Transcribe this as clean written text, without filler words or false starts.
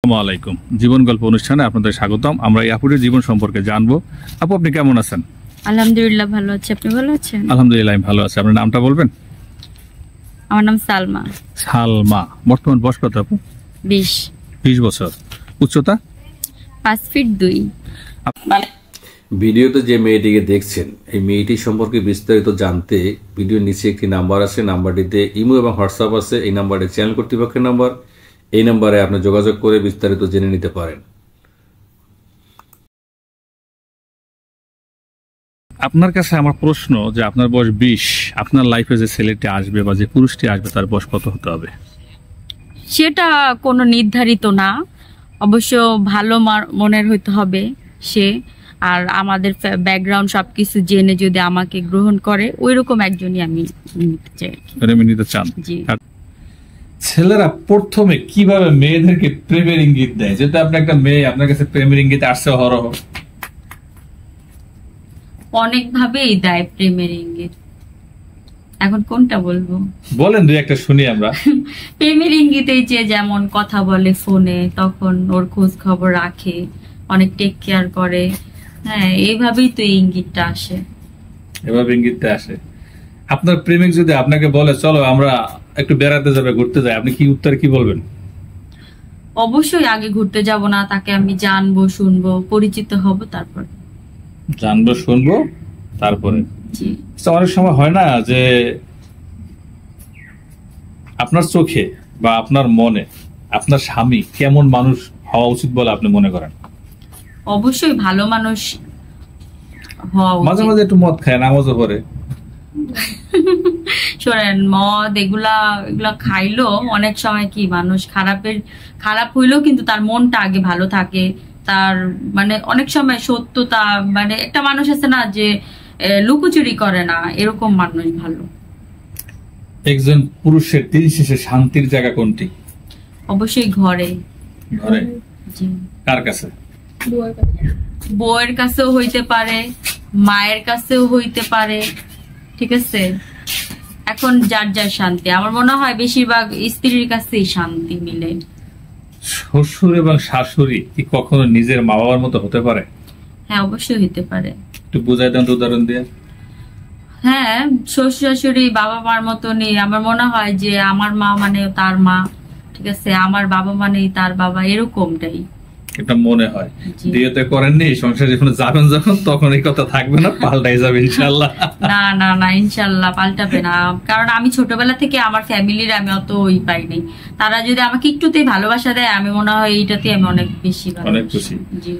আসসালামু আলাইকুম। জীবন গল্প অনুষ্ঠানে আপনাদের স্বাগতম। আমরা এই আপুদের জীবন সম্পর্কে জানবো। আপু, আপনি কেমন আছেন? আলহামদুলিল্লাহ ভালো আছি, আপনি ভালো আছেন? আলহামদুলিল্লাহ আমি ভালো আছি। আপনার নামটা বলবেন? আমার নাম সালমা। সালমা। বর্তমান বয়স কত আপু? 20 বছর। উচ্চতা? 5 ফিট 2। ভিডিওতে যে মেয়েটিকে দেখছেন, এই মেয়েটি সম্পর্কে বিস্তারিত জানতে ভিডিওর নিচে একটি নাম্বার আছে, নাম্বারটিতে ইমো এবং হোয়াটসঅ্যাপ আছে। এই নাম্বারে চ্যানেল কর্তৃপক্ষের নাম্বার। এই নাম্বারে আপনি যোগাযোগ করে বিস্তারিত জেনে নিতে পারেন। আপনার কাছে আমার প্রশ্ন যে আপনার বয়স 20, আপনার লাইফে যে ছেলেটি আসবে বা যে পুরুষটি আসবে তার বয়স কত হতে হবে? সেটা কোনো নির্ধারিত না, অবশ্য ভালো মনের হইতে হবে সে, আর আমাদের ব্যাকগ্রাউন্ড সবকিছু জেনে যদি আমাকে গ্রহণ করে ওইরকম একজনই আমি নিতে চাই। আমি নিতে চান? জি। ছেলেরা প্রথমে কিভাবে মেয়েদেরকে প্রেমের ইঙ্গিত দেয়? যেটা আপনি একটা মেয়ে আপনার কাছে প্রেমের ইঙ্গিত আসছে হরহ। অনেক ভাবেই দেয় প্রেমের ইঙ্গিত, এখন কোনটা বলবো? বলেন দুই একটা শুনি আমরা। প্রেমের ইঙ্গিতেই যে যেমন কথা বলে ফোনে, তখন ওর খোঁজ খবর রাখে, অনেক টেক কেয়ার করে। হ্যাঁ, এইভাবেই তো ইঙ্গিতটা আসে। এভাবে ইঙ্গিতটা আসে। আপনার প্রেমিক যদি আপনাকে বলে চলো আমরা একটু বেড়াতে যাবে, ঘুরতে যাই, আপনি কি উত্তর কি বলবেন? অবশ্যই আগে ঘুরতে যাব না, তাকে আমি জানবো, শুনবো, পরিচিত হব, তারপর জানবো শুনবো তারপরে। জি। অনেক সময় হয় না যে আপনার চোখে বা আপনার মনে আপনার স্বামী কেমন মানুষ হওয়া উচিত বলে আপনি মনে করেন? অবশ্যই ভালো মানুষ হওয়া মাঝে উচিত। মাঝে একটু মদ খায়, নামাজও পড়ে। শোনেন, মদ এগুলা খাইলো অনেক সময় কি মানুষ খারাপ হইলেও কিন্তু তার মনটা আগে ভালো থাকে। তার মানে অনেক সময় সত্যতা, মানে একটা মানুষ আছে না যে লুকোচুরি করে না, এরকম মানুষ ভালো। একজন পুরুষের দিন শেষে শান্তির জায়গা কোনটি? অবশ্যই ঘরে। ঘরে? জি। কার কাছে? বউয়ের কাছেও হইতে পারে, মায়ের কাছেও হইতে পারে, ঠিক আছে? এখন যার যার শান্তি, আমার মনে হয় বেশিরভাগ স্ত্রীর কাছেই শান্তি মিলে। শ্বশুর এবং শাশুড়ি কি কখনো নিজের মা বাবার মতো হতে পারে? হ্যাঁ, অবশ্যই হইতে পারে। একটু বুঝাই দেন তো উদাহরণ দিয়ে। হ্যাঁ, শ্বশুর শাশুড়ি বাবা মার মতনই। আমার মনে হয় যে আমার মা মানে তার মা, ঠিক আছে, আমার বাবা মানেই তার বাবা, এরকমটাই এটা মনে হয়। জি। বিয়েতে করেননি, সংসারে যখন যাবেন যখন তখন এই কথা থাকবে না, পাল্টাই যাবে ইনশাল্লাহ। না না না, ইনশাল্লাহ পাল্টাবে না, কারণ আমি ছোটবেলা থেকে আমার ফ্যামিলির আমি অত পাইনি। তারা যদি আমাকে একটুতেই ভালোবাসা দেয়, আমি মনে হয় এইটাতে আমি অনেক বেশি অনেক খুশি। জি।